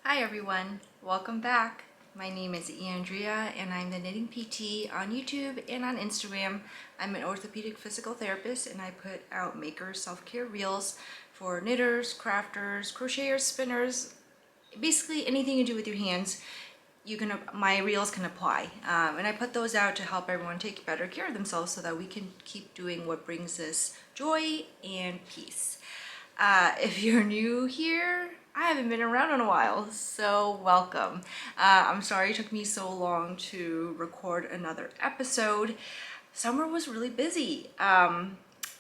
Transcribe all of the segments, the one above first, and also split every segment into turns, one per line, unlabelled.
Hi everyone, welcome back. My name is Andrea and I'm the Knitting PT on YouTube and on Instagram. I'm an orthopedic physical therapist and I put out maker self-care reels for knitters, crafters, crocheters, spinners, basically anything you do with your hands. My reels can apply, and I put those out to help everyone take better care of themselves so that we can keep doing what brings us joy and peace. If you're new here, I haven't been around in a while, so welcome. I'm sorry it took me so long to record another episode. Summer was really busy. I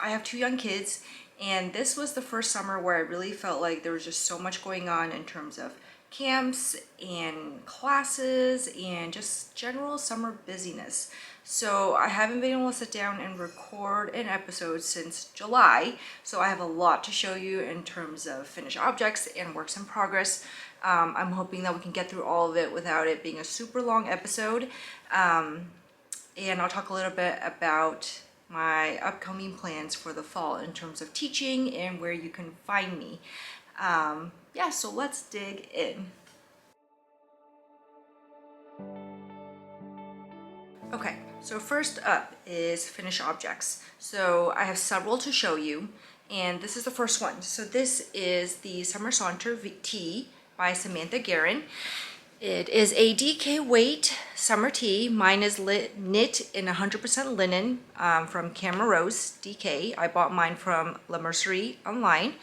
have two young kids, and this was the first summer where I really felt like there was just so much going on in terms of camps and classes and just general summer busyness. So I haven't been able to sit down and record an episode since July. So I have a lot to show you in terms of finished objects and works in progress. I'm hoping that we can get through all of it without it being a super long episode. And I'll talk a little bit about my upcoming plans for the fall in terms of teaching and where you can find me. Yeah, so let's dig in. Okay, so first up is finished objects. So I have several to show you, and this is the first one. So this is the Summer Saunter tee by Samantha Guerin. It is a DK weight summer tee. Mine is knit in 100% linen from Camarose DK. I bought mine from La Mercerie online.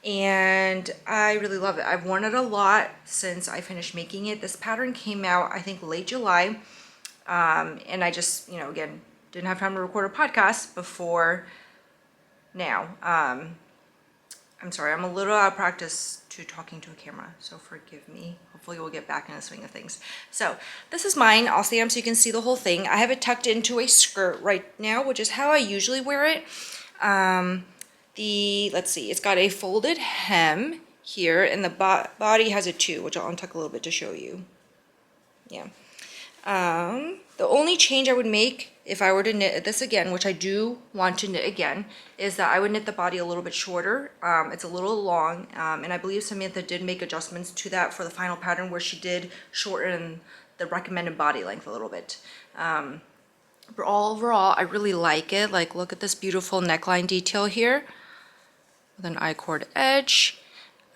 And I really love it. I've worn it a lot since I finished making it. This pattern came out, I think, late July. And I just, again, didn't have time to record a podcast before now. I'm sorry, I'm a little out of practice to talking to a camera, so forgive me. Hopefully we'll get back in the swing of things. So this is mine. I'll stand up so you can see the whole thing. I have it tucked into a skirt right now, which is how I usually wear it. Let's see, it's got a folded hem here, and the body has a two, which I'll untuck a little bit to show you. Yeah. The only change I would make if I were to knit this again, which I do want to knit again, is that I would knit the body a little bit shorter. It's a little long, and I believe Samantha did make adjustments to that for the final pattern where she did shorten the recommended body length a little bit. But overall, I really like it. Like, look at this beautiful neckline detail here with an I-cord edge.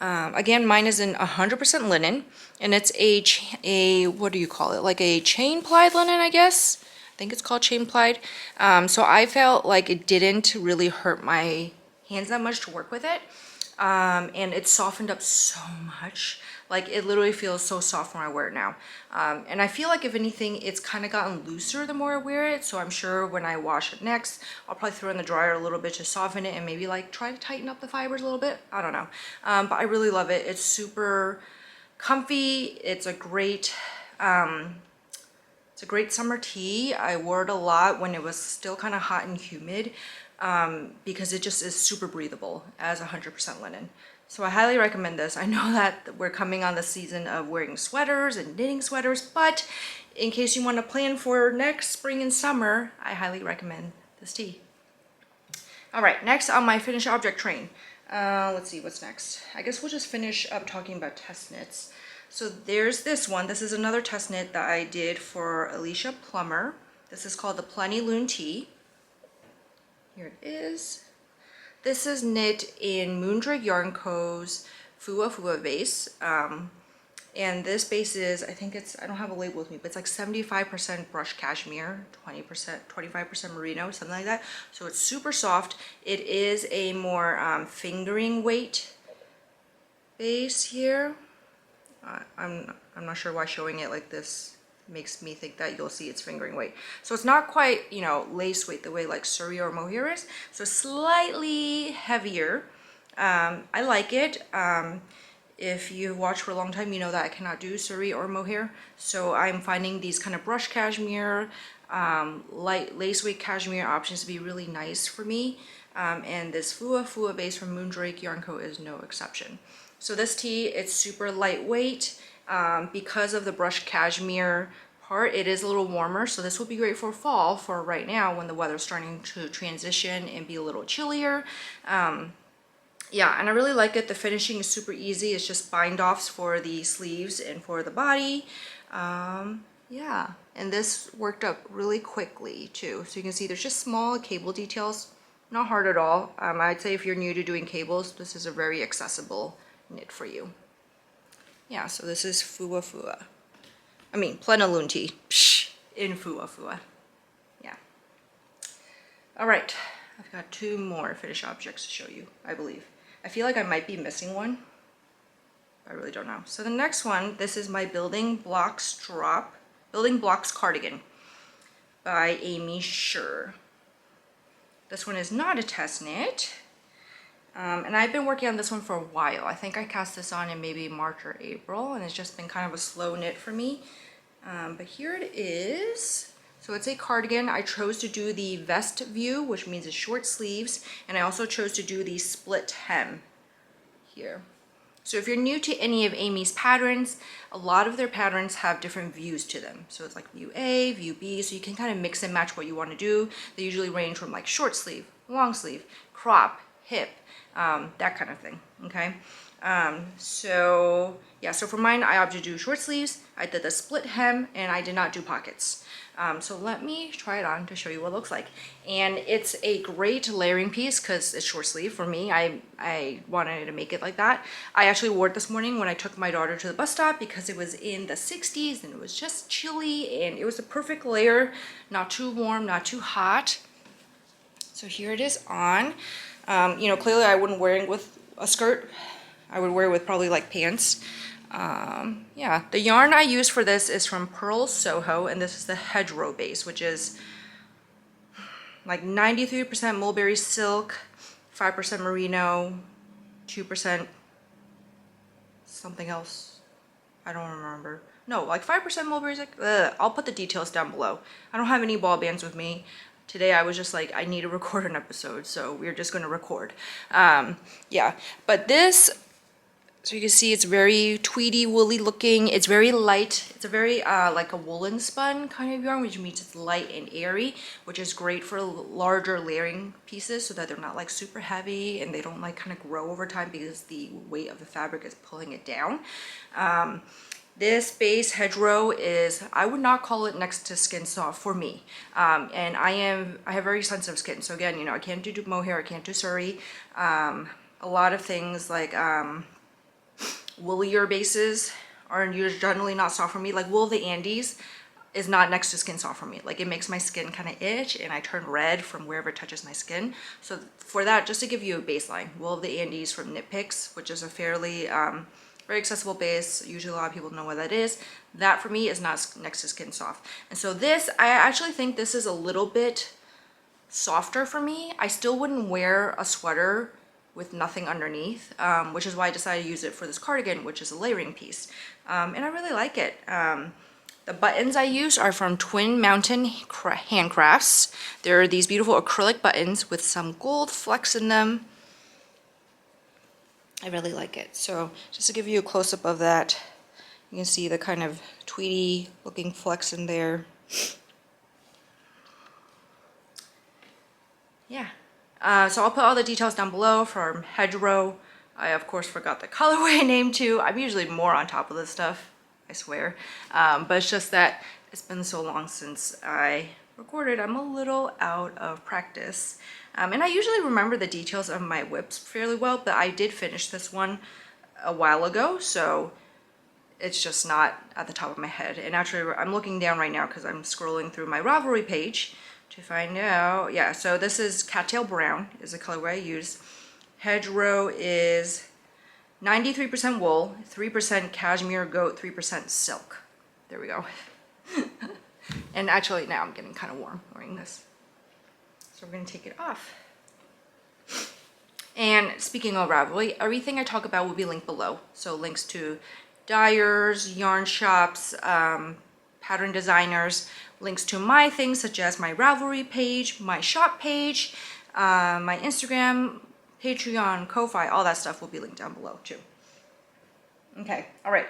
Again, mine is in 100% linen, and it's a what do you call it? Like a chain plied linen, I guess. I think it's called chain plied. So I felt like it didn't really hurt my hands that much to work with it. And it softened up so much. Like, it literally feels so soft when I wear it now. And I feel like, if anything, it's kind of gotten looser the more I wear it. So I'm sure when I wash it next, I'll probably throw it in the dryer a little bit to soften it and maybe like try to tighten up the fibers a little bit. I don't know. But I really love it. It's super comfy. It's a great summer tee. I wore it a lot when it was still kind of hot and humid, because it just is super breathable as 100% linen. So I highly recommend this. I know that we're coming on the season of wearing sweaters and knitting sweaters, but in case you want to plan for next spring and summer, I highly recommend this tee. All right, next on my finished object train. Let's see, what's next? I guess we'll just finish up talking about test knits. So there's this one. This is another test knit that I did for Alicia Plummer. This is called the Plenty Loom Tee. Here it is. This is knit in Moondrake Yarn Co.'s Fua Fua base. And this base is, I think it's, I don't have a label with me, but it's like 75% brushed cashmere, 25% merino, something like that. So it's super soft. It is a more fingering weight base here. I'm not sure why showing it like this makes me think that you'll see it's fingering weight. So it's not quite, lace weight the way like Surrey or mohair is. So slightly heavier. I like it. If you've watched for a long time, you know that I cannot do Surrey or mohair. So I'm finding these kind of brush cashmere, light lace weight cashmere options to be really nice for me. And this Fua Fua base from Moondrake Yarn Co. is no exception. So this tee, it's super lightweight. Because of the brushed cashmere part, it is a little warmer, so this will be great for fall, for right now when the weather's starting to transition and be a little chillier. Yeah, and I really like it. The finishing is super easy. It's just bind offs for the sleeves and for the body. Yeah, and this worked up really quickly too. So you can see there's just small cable details, not hard at all. I'd say if you're new to doing cables, this is a very accessible knit for you. Yeah, so this is Fua Fua. I mean, Plenilunti in Fua Fua. Yeah. All right, I've got 2 more finished objects to show you, I believe. I feel like I might be missing one. I really don't know. So the next one, this is my Building Blocks cardigan by Amy Scher. This one is not a test knit. And I've been working on this one for a while. I think I cast this on in maybe March or April, and it's just been kind of a slow knit for me. But here it is. So it's a cardigan. I chose to do the vest view, which means it's short sleeves, and I also chose to do the split hem here. So if you're new to any of Amy's patterns, a lot of their patterns have different views to them. So it's like view A, view B, so you can kind of mix and match what you want to do. They usually range from like short sleeve, long sleeve, crop, hip, that kind of thing, okay? So yeah, so for mine, I opted to do short sleeves, I did the split hem, and I did not do pockets. So let me try it on to show you what it looks like. And it's a great layering piece because it's short sleeve for me. I wanted to make it like that. I actually wore it this morning when I took my daughter to the bus stop because it was in the 60s and it was just chilly, and it was a perfect layer, not too warm, not too hot. So here it is on. You know, clearly I wouldn't wear it with a skirt. I would wear it with probably like pants. Yeah, the yarn I use for this is from Pearl Soho, and this is the hedgerow base, which is like 93% mulberry silk, 5% merino, 2% something else. I don't remember. No, like 5% mulberry silk. I'll put the details down below. I don't have any ball bands with me. Today I was just like, I need to record an episode, so we're just going to record. Yeah, but this, so you can see it's very tweedy, woolly looking. It's very light. It's a very like a woolen spun kind of yarn, which means it's light and airy, which is great for larger layering pieces so that they're not like super heavy and they don't like kind of grow over time because the weight of the fabric is pulling it down. This base hedgerow is, I would not call it next to skin soft for me. And I have very sensitive skin. So again, you know, I can't do mohair, I can't do suri. A lot of things like woollier bases are generally not soft for me. Like wool of the Andes is not next to skin soft for me. Like it makes my skin kind of itch and I turn red from wherever it touches my skin. So for that, just to give you a baseline, wool of the Andes from Knit Picks, which is a fairly very accessible base. Usually a lot of people know what that is. That for me is not next to skin soft. And so this, I actually think this is a little bit softer for me. I still wouldn't wear a sweater with nothing underneath, which is why I decided to use it for this cardigan, which is a layering piece. And I really like it. The buttons I use are from Twin Mountain Handcrafts. There are these beautiful acrylic buttons with some gold flecks in them. I really like it. So just to give you a close-up of that, you can see the kind of tweedy looking flecks in there. Yeah. So I'll put all the details down below from hedgerow. I of course forgot the colorway name too. I'm usually more on top of this stuff, I swear. But it's just that it's been so long since I recorded. I'm a little out of practice. And I usually remember the details of my whips fairly well, but I did finish this one a while ago, so it's just not at the top of my head. And actually I'm looking down right now because I'm scrolling through my Ravelry page to find out. Yeah, so this is Cattail Brown is the colorway I use. Hedgerow is 93% wool, 3% cashmere goat, 3% silk. There we go. And actually now I'm getting kind of warm wearing this. So we're gonna take it off. And speaking of Ravelry, everything I talk about will be linked below. So links to dyers, yarn shops, pattern designers, links to my things such as my Ravelry page, my shop page, my Instagram, Patreon, Ko-Fi, all that stuff will be linked down below too. Okay, all right.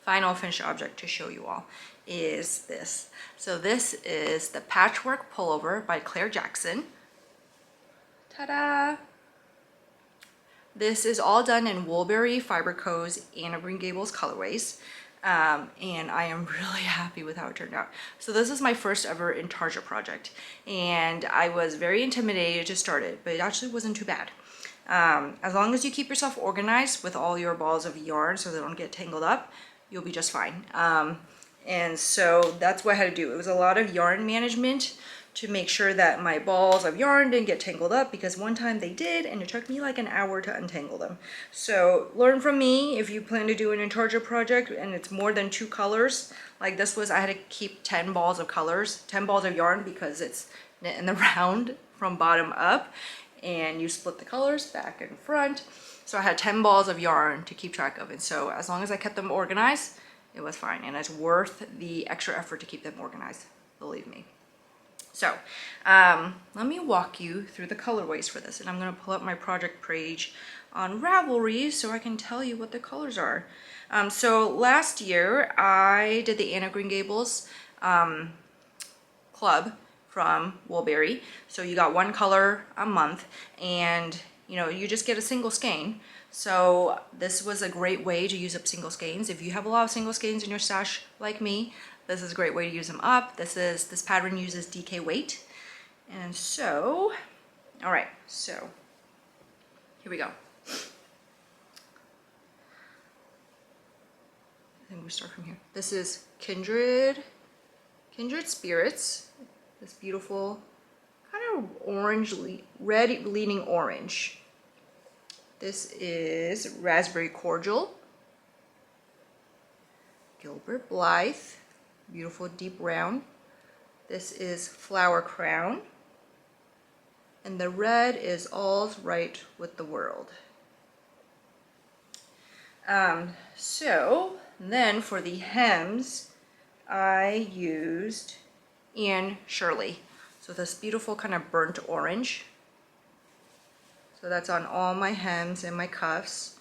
Final finished object to show you all is this. So this is the Patchwork Pullover by Claire Jackson. Ta-da! This is all done in Woolberry, Fiber Co's, and Green Gables colorways. And I am really happy with how it turned out. So this is my first ever intarsia project, and I was very intimidated to start it, but it actually wasn't too bad. As long as you keep yourself organized with all your balls of yarn so they don't get tangled up, you'll be just fine. And so that's what I had to do. It was a lot of yarn management to make sure that my balls of yarn didn't get tangled up, because one time they did and it took me like an hour to untangle them. So learn from me if you plan to do an intarsia project and it's more than 2 colors. Like this was, I had to keep 10 balls of colors, 10 balls of yarn, because it's knit in the round from bottom up, and you split the colors back and front. So I had 10 balls of yarn to keep track of, and so as long as I kept them organized, it was fine, and it's worth the extra effort to keep them organized, believe me. So let me walk you through the colorways for this, and I'm going to pull up my project page on Ravelry so I can tell you what the colors are. So last year I did the Anna Green Gables club from Woolberry. So you got 1 color a month, and you know, you just get a single skein. So this was a great way to use up single skeins. If you have a lot of single skeins in your stash like me, this is a great way to use them up. This pattern uses DK weight. And so, all right, so here we go. I think we start from here. This is Kindred Spirits. This beautiful kind of orange, red leaning orange. This is Raspberry Cordial. Gilbert Blythe, beautiful deep brown. This is Flower Crown. And the red is All's Right with the World. So then for the hems, I used Anne Shirley. So this beautiful kind of burnt orange. So that's on all my hems and my cuffs.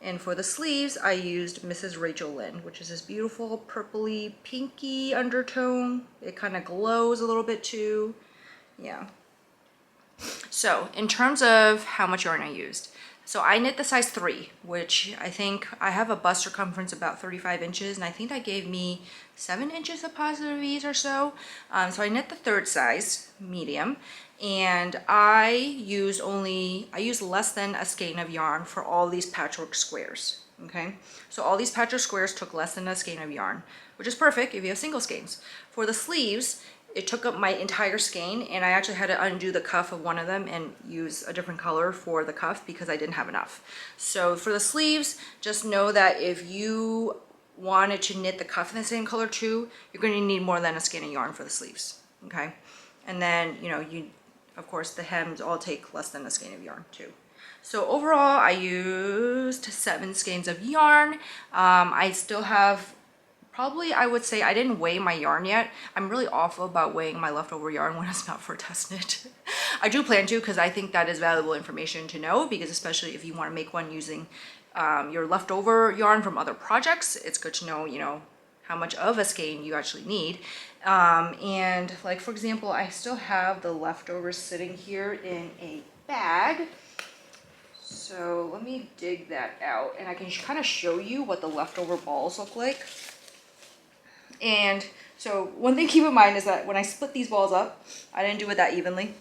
And for the sleeves, I used Mrs. Rachel Lynn, which is this beautiful purpley pinky undertone. It kind of glows a little bit too. Yeah. So in terms of how much yarn I used, so I knit the size 3, which I think I have a bust circumference about 35 inches, and I think that gave me 7 inches of positive ease or so. So I knit the 3rd size, medium, and I used less than a skein of yarn for all these patchwork squares. Okay, so all these patchwork squares took less than a skein of yarn, which is perfect if you have single skeins. For the sleeves, it took up my entire skein, and I actually had to undo the cuff of one of them and use a different color for the cuff because I didn't have enough. So for the sleeves, just know that if you wanted to knit the cuff in the same color too, you're going to need more than a skein of yarn for the sleeves. Okay, and then of course the hems all take less than a skein of yarn too. So overall, I used 7 skeins of yarn. I still have probably, I would say, I didn't weigh my yarn yet. I'm really awful about weighing my leftover yarn when it's not for a test knit. I do plan to, because I think that is valuable information to know, because especially if you want to make one using your leftover yarn from other projects, it's good to know, how much of a skein you actually need. And like, for example, I still have the leftovers sitting here in a bag. So let me dig that out, and I can kind of show you what the leftover balls look like. And so one thing to keep in mind is that when I split these balls up, I didn't do it that evenly.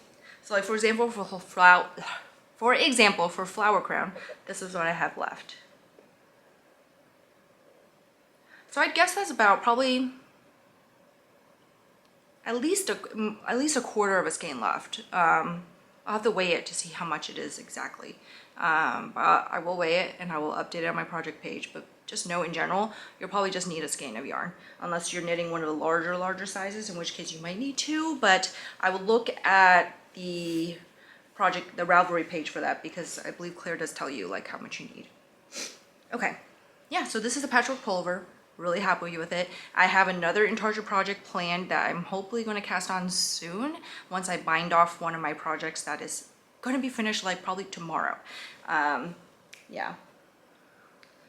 So like, for example, for Flower Crown, this is what I have left. So I guess that's about probably at least a quarter of a skein left. I'll have to weigh it to see how much it is exactly. But I will weigh it and I will update it on my project page. But just know in general, you'll probably just need a skein of yarn, unless you're knitting one of the larger sizes, in which case you might need 2. But I will look at the Ravelry page for that, because I believe Claire does tell you like how much you need. Okay, yeah, so this is a patchwork pullover. Really happy with it. I have another intarsia project planned that I'm hopefully going to cast on soon, once I bind off one of my projects that is going to be finished like probably tomorrow. Yeah,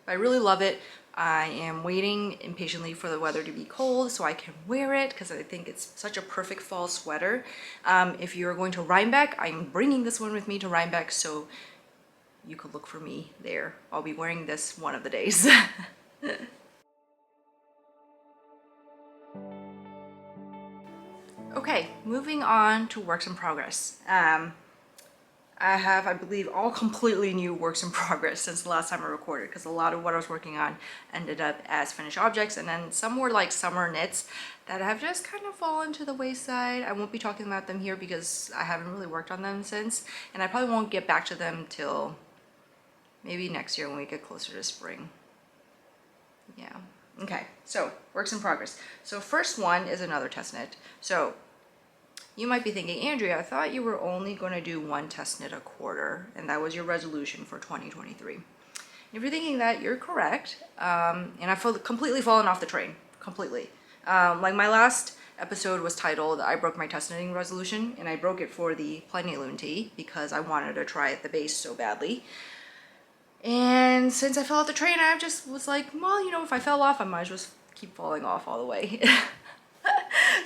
I really love it. I am waiting impatiently for the weather to be cold so I can wear it, because I think it's such a perfect fall sweater. If you're going to Rhinebeck, I'm bringing this one with me to Rhinebeck, so you could look for me there. I'll be wearing this one of the days. Okay, moving on to works in progress. I have, I believe, all completely new works in progress since the last time I recorded, because a lot of what I was working on ended up as finished objects, and then some were like summer knits that have just kind of fallen to the wayside. I won't be talking about them here because I haven't really worked on them since, and I probably won't get back to them till maybe next year when we get closer to spring. Yeah. Okay, so works in progress. So first one is another test knit. So you might be thinking, Andrea, I thought you were only going to do one test knit a quarter, and that was your resolution for 2023. If you're thinking that, you're correct. And I've completely fallen off the train, completely. Like my last episode was titled, I broke my test knitting resolution, and I broke it for the Plenty Loom tee because I wanted to try at the base so badly. And since I fell off the train, I just was like, well, you know, if I fell off, I might as well just keep falling off all the way.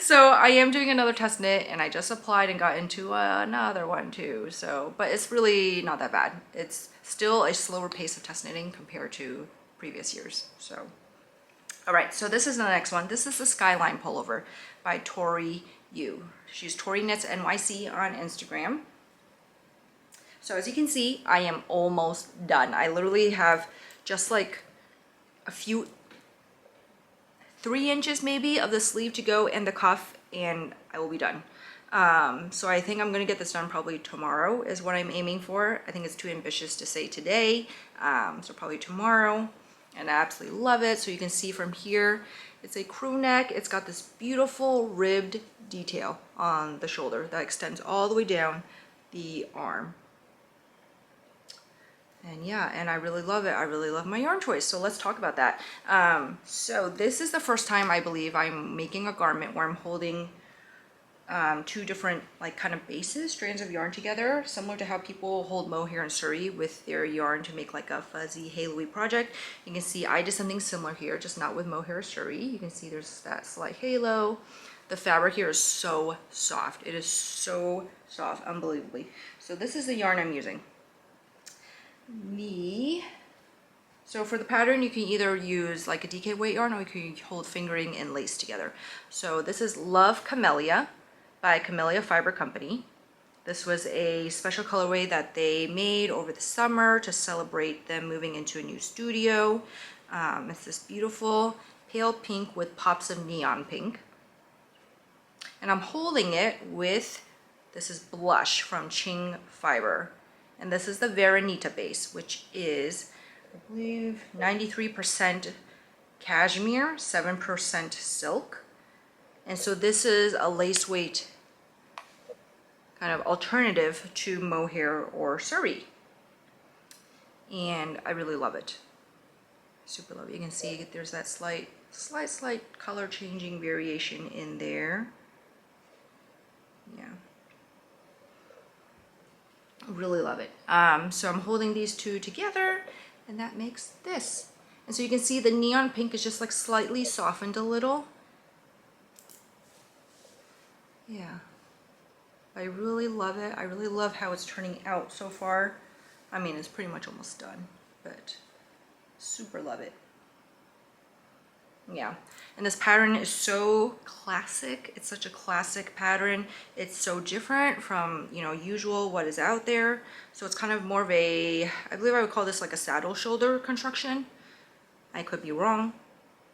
So I am doing another test knit, and I just applied and got into another one too. So, but it's really not that bad. It's still a slower pace of test knitting compared to previous years. So, all right, so this is the next one. This is the Skyline Pullover by Tori Yu. She's Tori Knits NYC on Instagram. So as you can see, I am almost done. I literally have just like a few 3 inches maybe of the sleeve to go and the cuff, and I will be done. So I think I'm gonna get this done probably tomorrow is what I'm aiming for. I think it's too ambitious to say today, so probably tomorrow, and I absolutely love it. So you can see from here, it's a crew neck. It's got this beautiful ribbed detail on the shoulder that extends all the way down the arm. And yeah, and I really love it. I really love my yarn choice. So let's talk about that. So this is the first time I believe I'm making a garment where I'm holding two different like kind of bases, strands of yarn together, similar to how people hold mohair and suri with their yarn to make like a fuzzy halo-y project. You can see I did something similar here, just not with mohair or suri. You can see there's that slight halo. The fabric here is so soft. It is so soft, unbelievably. So this is the yarn I'm using. So for the pattern, you can either use like a DK weight yarn, or you can hold fingering and lace together. So this is Love Camellia by Camellia Fiber Company. This was a special colorway that they made over the summer to celebrate them moving into a new studio. It's this beautiful pale pink with pops of neon pink. And I'm holding it with, this is Blush from Ching Fiber. And this is the Veronita base, which is, I believe, 93% cashmere, 7% silk. And so this is a lace weight kind of alternative to mohair or suri. And I really love it. Super love it. You can see there's that slight color changing variation in there. Yeah. Really love it. So I'm holding these two together, and that makes this. And so you can see the neon pink is just like slightly softened a little. Yeah. I really love it. I really love how it's turning out so far. I mean, it's pretty much almost done, but super love it. Yeah, and this pattern is so classic. It's such a classic pattern. It's so different from, you know, usual what is out there. So it's kind of more of a, I believe I would call this like a saddle shoulder construction. I could be wrong,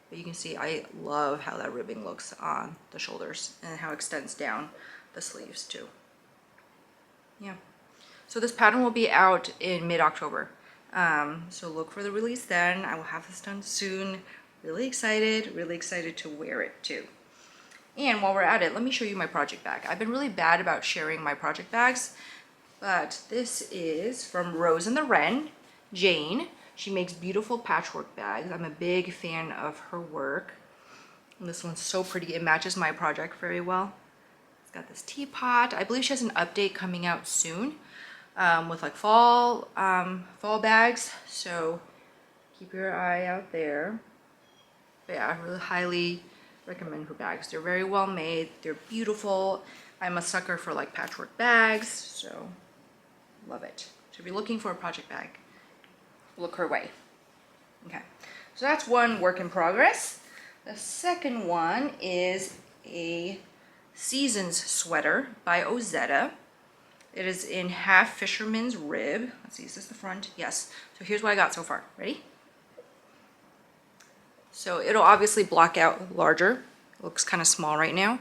but you can see I love how that ribbing looks on the shoulders and how it extends down the sleeves too. Yeah, so this pattern will be out in mid-October. So look for the release then. I will have this done soon. Really excited to wear it too. And while we're at it, let me show you my project bag. I've been really bad about sharing my project bags, but this is from Rose and the Wren, Jane. She makes beautiful patchwork bags. I'm a big fan of her work. And this one's so pretty. It matches my project very well. It's got this teapot. I believe she has an update coming out soon with like fall bags. So keep your eye out there. But yeah, I really highly recommend her bags. They're very well made. They're beautiful. I'm a sucker for like patchwork bags, so love it. So if you're looking for a project bag, look her way. Okay, so that's one work in progress. The second one is a Seasons sweater by Ozetta. It is in half fisherman's rib. Let's see, is this the front? Yes. So here's what I got so far. Ready? So it'll obviously block out larger. It looks kind of small right now.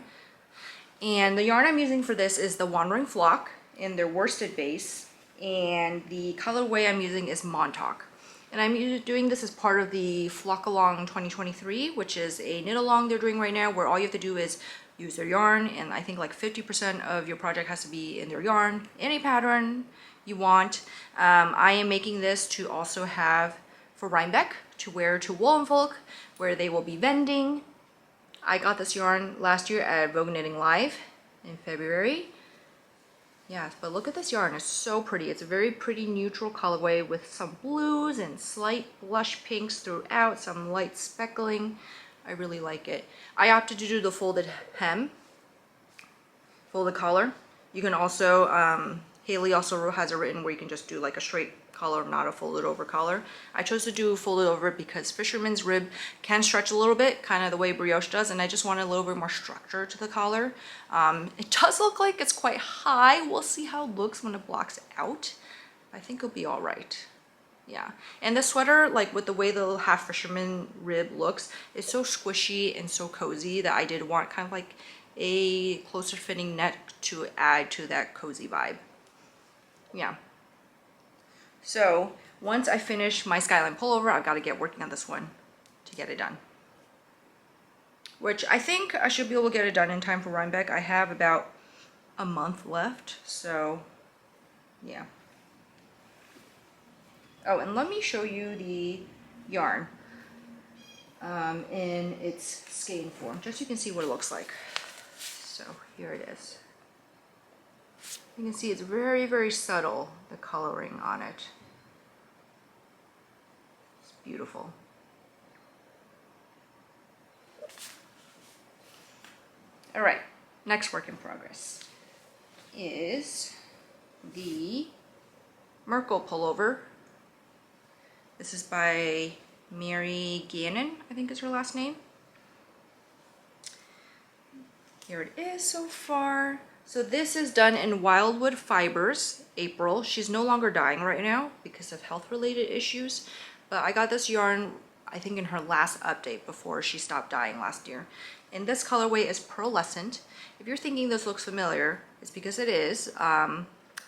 And the yarn I'm using for this is the Wandering Flock in their worsted base. And the colorway I'm using is Montauk. And I'm doing this as part of the Flock Along 2023, which is a knit along they're doing right now, where all you have to do is use their yarn, and I think like 50% of your project has to be in their yarn, any pattern you want. I am making this to also have for Rhinebeck to wear to Wollenfolk, where they will be vending. I got this yarn last year at Vogue Knitting Live in February. Yes, but look at this yarn, it's so pretty. It's a very pretty neutral colorway with some blues and slight blush pinks throughout, some light speckling. I really like it. I opted to do the folded hem, folded collar. You can also, Haley also has it written where you can just do like a straight collar, not a folded over collar. I chose to do folded over because fisherman's rib can stretch a little bit, kind of the way brioche does, and I just wanted a little bit more structure to the collar. It does look like it's quite high. We'll see how it looks when it blocks out. I think it'll be all right. Yeah, and the sweater, like with the way the little half fisherman rib looks, is so squishy and so cozy that I did want kind of like a closer fitting neck to add to that cozy vibe. Yeah. So once I finish my Skyline Pullover, I've got to get working on this one to get it done. Which I think I should be able to get it done in time for Rhinebeck. I have about a month left, so yeah. Oh, and let me show you the yarn in its skein form, just so you can see what it looks like. So here it is. You can see it's very, very subtle, the coloring on it. It's beautiful. All right, next work in progress is the Merkle pullover. This is by Mary Gannon, I think is her last name. Here it is so far. So this is done in Wildwood Fibers, April. She's no longer dyeing right now because of health-related issues, but I got this yarn, I think in her last update before she stopped dyeing last year. And this colorway is Pearlescent. If you're thinking this looks familiar, it's because it is.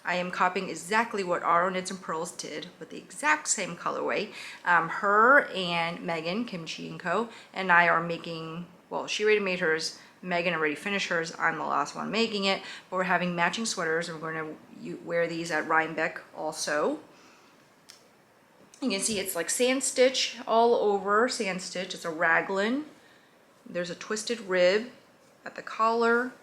I am copying exactly what Aro Knits and Pearls did with the exact same colorway. Her and Megan, Kimchi & Co. and I are making, well, she already made hers, Megan already finished hers, I'm the last one making it, but we're having matching sweaters and we're going to wear these at Rhinebeck also. You can see it's like sand stitch all over, sand stitch. It's a raglan. There's a twisted rib at the collar,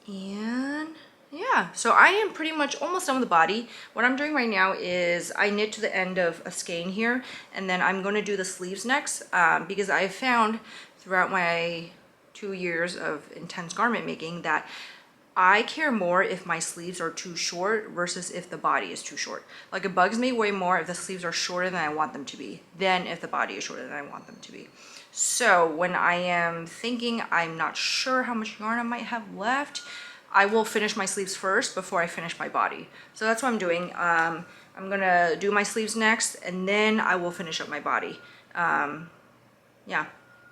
and yeah, so I am pretty much almost done with the body. What I'm doing right now is I knit to the end of a skein here, and then I'm going to do the sleeves next because I found throughout my 2 years of intense garment making that I care more if my sleeves are too short versus if the body is too short. Like, it bugs me way more if the sleeves are shorter than I want them to be than if the body is shorter than I want them to be. So when I am thinking I'm not sure how much yarn I might have left, I will finish my sleeves first before I finish my body. So that's what I'm doing. I'm gonna do my sleeves next, and then I will finish up my body. Yeah,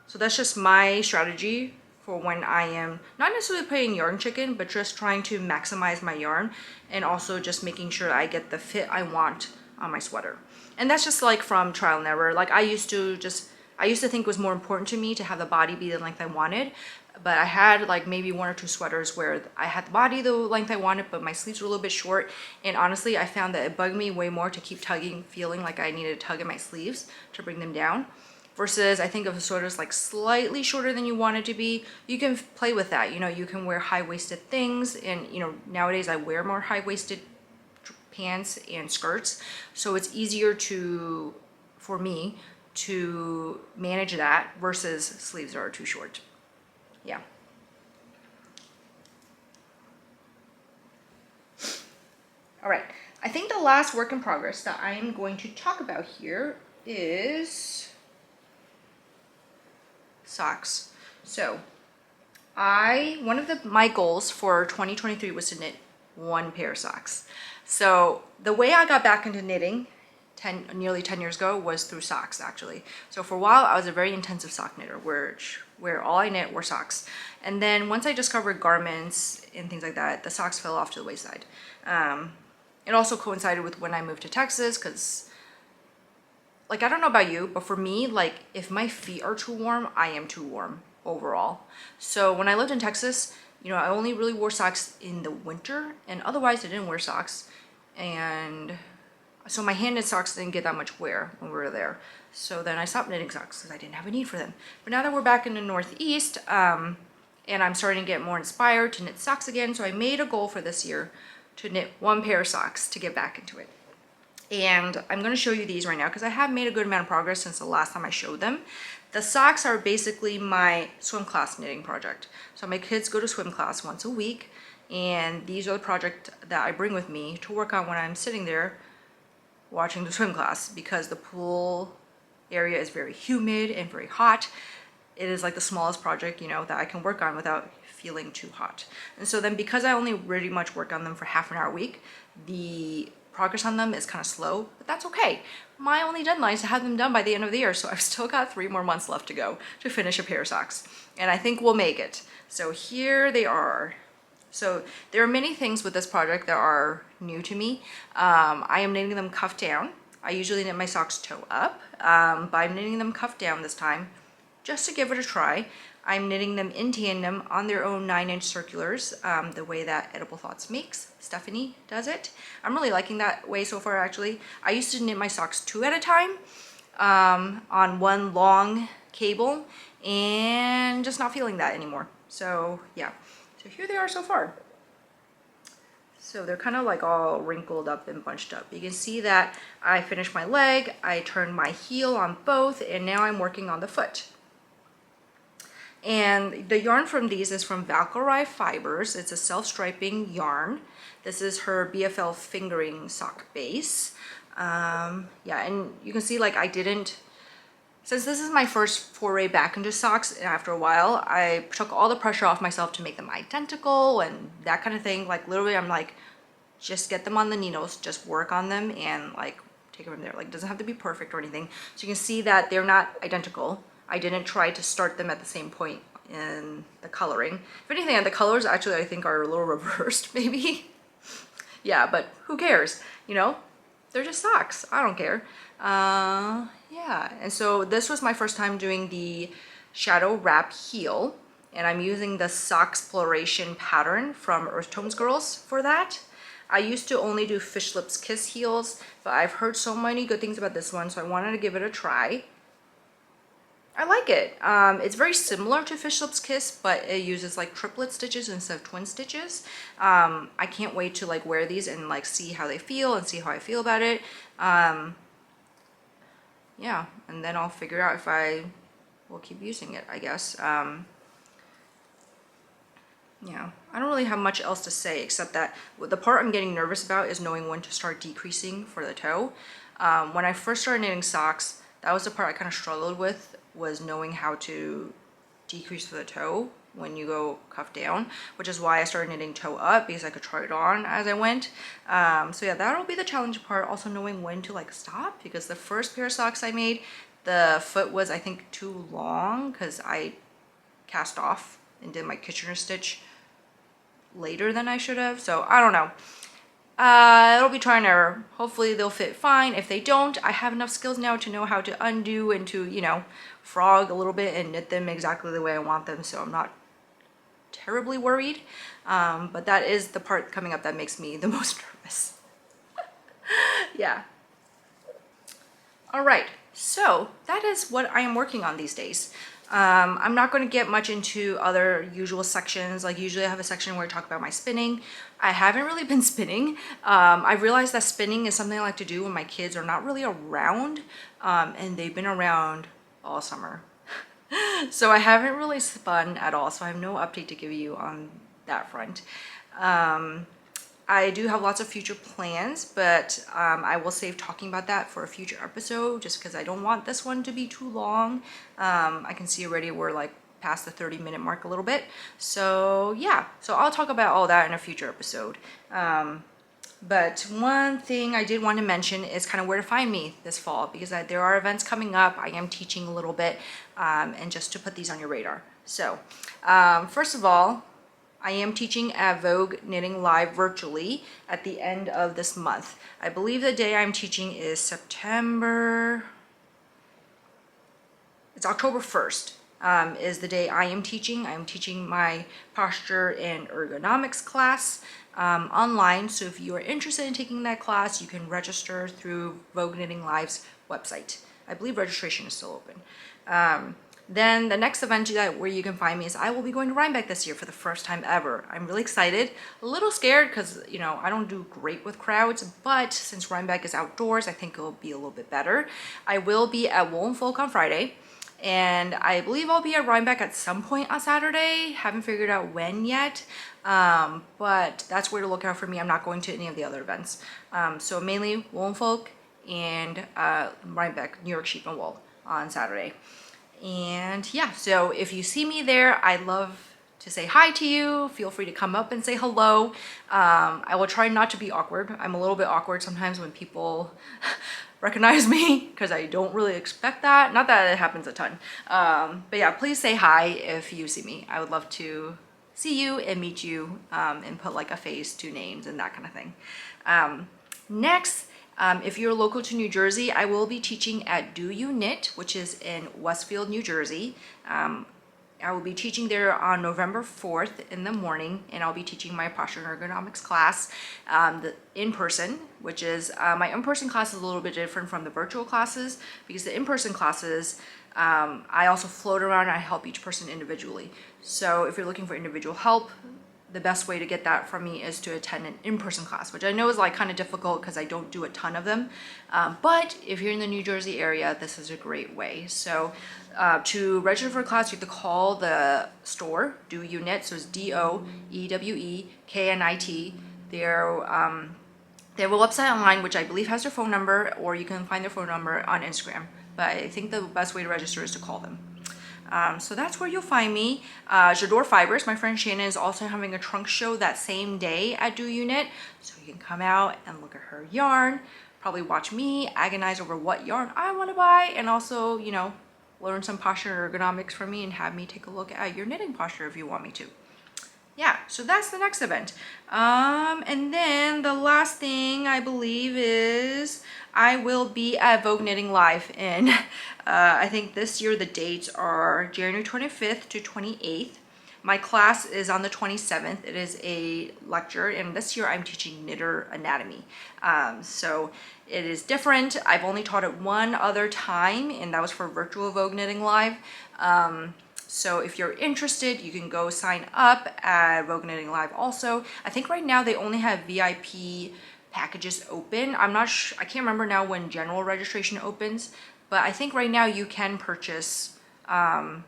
so that's just my strategy for when I am not necessarily putting yarn chicken, but just trying to maximize my yarn and also just making sure I get the fit I want on my sweater. And that's just like from trial and error. Like, I used to think it was more important to me to have the body be the length I wanted, but I had like maybe 1 or 2 sweaters where I had the body the length I wanted, but my sleeves were a little bit short. And honestly, I found that it bugged me way more to keep tugging, feeling like I needed to tug at my sleeves to bring them down. Versus, I think if a sweater is like slightly shorter than you want it to be, you can play with that. You know, you can wear high-waisted things, and you know, nowadays I wear more high-waisted pants and skirts, so it's easier for me to manage that versus sleeves that are too short. Yeah. All right, I think the last work in progress that I am going to talk about here is socks. So one of my goals for 2023 was to knit one pair of socks. So the way I got back into knitting nearly 10 years ago was through socks, actually. So for a while I was a very intensive sock knitter where all I knit were socks. And then once I discovered garments and things like that, the socks fell off to the wayside. It also coincided with when I moved to Texas, because like, I don't know about you, but for me, like, if my feet are too warm, I am too warm overall. So when I lived in Texas, you know, I only really wore socks in the winter, and otherwise I didn't wear socks. And so my hand knit socks didn't get that much wear when we were there. So then I stopped knitting socks because I didn't have a need for them. But now that we're back in the Northeast, and I'm starting to get more inspired to knit socks again, so I made a goal for this year to knit one pair of socks to get back into it. And I'm going to show you these right now because I have made a good amount of progress since the last time I showed them. The socks are basically my swim class knitting project. So my kids go to swim class once a week, and these are the projects that I bring with me to work on when I'm sitting there watching the swim class, because the pool area is very humid and very hot. It is like the smallest project, you know, that I can work on without feeling too hot. And so then, because I only really much work on them for half an hour a week, the progress on them is kind of slow, but that's okay. My only deadline is to have them done by the end of the year, so I've still got 3 more months left to go to finish a pair of socks, and I think we'll make it. So here they are. So there are many things with this project that are new to me. I am knitting them cuff down. I usually knit my socks toe up, but I'm knitting them cuff down this time just to give it a try. I'm knitting them in tandem on their own 9-inch circulars, the way that Edible Thoughts makes. Stephanie does it. I'm really liking that way so far, actually. I used to knit my socks 2 at a time on one long cable, and just not feeling that anymore. So yeah, so here they are so far. So they're kind of like all wrinkled up and bunched up. You can see that I finished my leg, I turned my heel on both, and now I'm working on the foot. And the yarn from these is from Valkyrie Fibers. It's a self-striping yarn. This is her BFL fingering sock base. Yeah, and you can see, like, since this is my first foray back into socks, and after a while, I took all the pressure off myself to make them identical and that kind of thing. Like, literally, I'm like, just get them on the needles, just work on them, and like, take them from there. Like, it doesn't have to be perfect or anything. So you can see that they're not identical. I didn't try to start them at the same point in the coloring. If anything, the colors actually I think are a little reversed, maybe. Yeah, but who cares? You know, they're just socks. I don't care. Yeah, and so this was my first time doing the shadow wrap heel, and I'm using the Socksploration pattern from Earth Tones Girls for that. I used to only do Fish Lips Kiss heels, but I've heard so many good things about this one, so I wanted to give it a try. I like it. It's very similar to Fish Lips Kiss, but it uses like triplet stitches instead of twin stitches. I can't wait to like wear these and like see how they feel and see how I feel about it. Yeah, and then I'll figure out if I will keep using it, I guess. Yeah, I don't really have much else to say except that the part I'm getting nervous about is knowing when to start decreasing for the toe. When I first started knitting socks, that was the part I kind of struggled with, was knowing how to decrease for the toe when you go cuff down, which is why I started knitting toe up, because I could try it on as I went. So yeah, that'll be the challenge part, also knowing when to like stop, because the first pair of socks I made, the foot was I think too long because I cast off and did my Kitchener stitch later than I should have. So I don't know. It'll be try and error. Hopefully they'll fit fine. If they don't, I have enough skills now to know how to undo and to, you know, frog a little bit and knit them exactly the way I want them, so I'm not terribly worried. But that is the part coming up that makes me the most nervous. Yeah. All right, so that is what I am working on these days. I'm not going to get much into other usual sections. Like usually I have a section where I talk about my spinning. I haven't really been spinning. I realized that spinning is something I like to do when my kids are not really around, and they've been around all summer. So I haven't really spun at all, so I have no update to give you on that front. I I do have lots of future plans, but I will save talking about that for a future episode just because I don't want this one to be too long. I can see already we're like past the 30-minute mark a little bit. So yeah, so I'll talk about all that in a future episode. But one thing I did want to mention is kind of where to find me this fall, because there are events coming up. I am teaching a little bit, and just to put these on your radar. So first of all, I am teaching at Vogue Knitting Live virtually at the end of this month. I believe the day I'm teaching is it's October 1st. Is the day I am teaching. I'm teaching my posture and ergonomics class online. So if you are interested in taking that class, you can register through Vogue Knitting Live's website. I believe registration is still open. Then the next event where you can find me is I will be going to Rhinebeck this year for the first time ever. I'm really excited, a little scared because, you know, I don't do great with crowds, but since Rhinebeck is outdoors, I think it'll be a little bit better. I will be at Wool & Folk on Friday, and I believe I'll be at Rhinebeck at some point on Saturday. Haven't figured out when yet, but that's where to look out for me. I'm not going to any of the other events. So mainly Wool & Folk and Rhinebeck, New York Sheep and Wool on Saturday. And yeah, so if you see me there, I'd love to say hi to you. Feel free to come up and say hello. I will try not to be awkward. I'm a little bit awkward sometimes when people recognize me because I don't really expect that. Not that it happens a ton. But yeah, please say hi if you see me. I would love to see you and meet you and put like a face to names and that kind of thing. Next, if you're local to New Jersey, I will be teaching at Do You Knit, which is in Westfield, New Jersey. I will be teaching there on November 4th in the morning, and I'll be teaching my posture and ergonomics class in person, which is my in-person class is a little bit different from the virtual classes because the in-person classes, I also float around and I help each person individually. So if you're looking for individual help, the best way to get that from me is to attend an in-person class, which I know is like kind of difficult because I don't do a ton of them. But if you're in the New Jersey area, this is a great way. So to register for a class, you have to call the store, Do You Knit, so it's DOEWEKNIT. They have a website online, which I believe has their phone number, or you can find their phone number on Instagram. But I think the best way to register is to call them. So that's where you'll find me. J'adore Fibers, my friend Shannon, is also having a trunk show that same day at Do You Knit. So you can come out and look at her yarn, probably watch me agonize over what yarn I want to buy, and also, you know, learn some posture and ergonomics from me and have me take a look at your knitting posture if you want me to. Yeah, so that's the next event. And then the last thing I believe is I will be at Vogue Knitting Live in, I think this year the dates are January 25th to 28th. My class is on the 27th. It is a lecture, and this year I'm teaching knitter anatomy. So it is different. I've only taught it one other time, and that was for virtual Vogue Knitting Live. So if you're interested, you can go sign up at Vogue Knitting Live also. I think right now they only have VIP packages open. I'm not sure, I can't remember now when general registration opens, but I think right now you can purchase a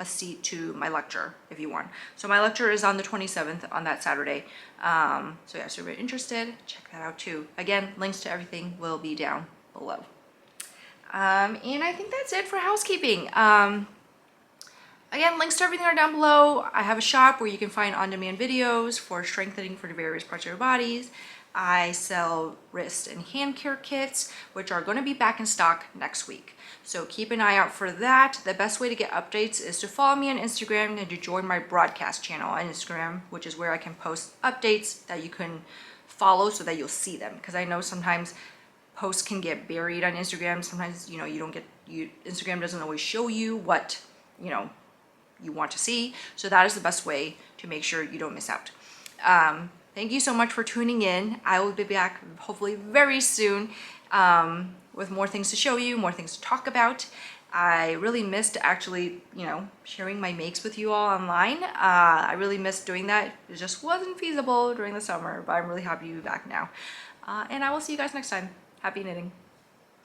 seat to my lecture if you want. So my lecture is on the 27th on that Saturday. So yeah, so if you're interested, check that out too. Again, links to everything will be down below. And I think that's it for housekeeping. Again, links to everything are down below. I have a shop where you can find on-demand videos for strengthening for the various parts of your bodies. I sell wrist and hand care kits, which are going to be back in stock next week. So keep an eye out for that. The best way to get updates is to follow me on Instagram and to join my broadcast channel on Instagram, which is where I can post updates that you can follow so that you'll see them. Because I know sometimes posts can get buried on Instagram. Sometimes, you know, Instagram doesn't always show you what, you know, you want to see. So that is the best way to make sure you don't miss out. Thank you so much for tuning in. I will be back hopefully very soon with more things to show you, more things to talk about. I really missed actually, you know, sharing my makes with you all online. I really missed doing that. It just wasn't feasible during the summer, but I'm really happy to be back now. And I will see you guys next time. Happy knitting.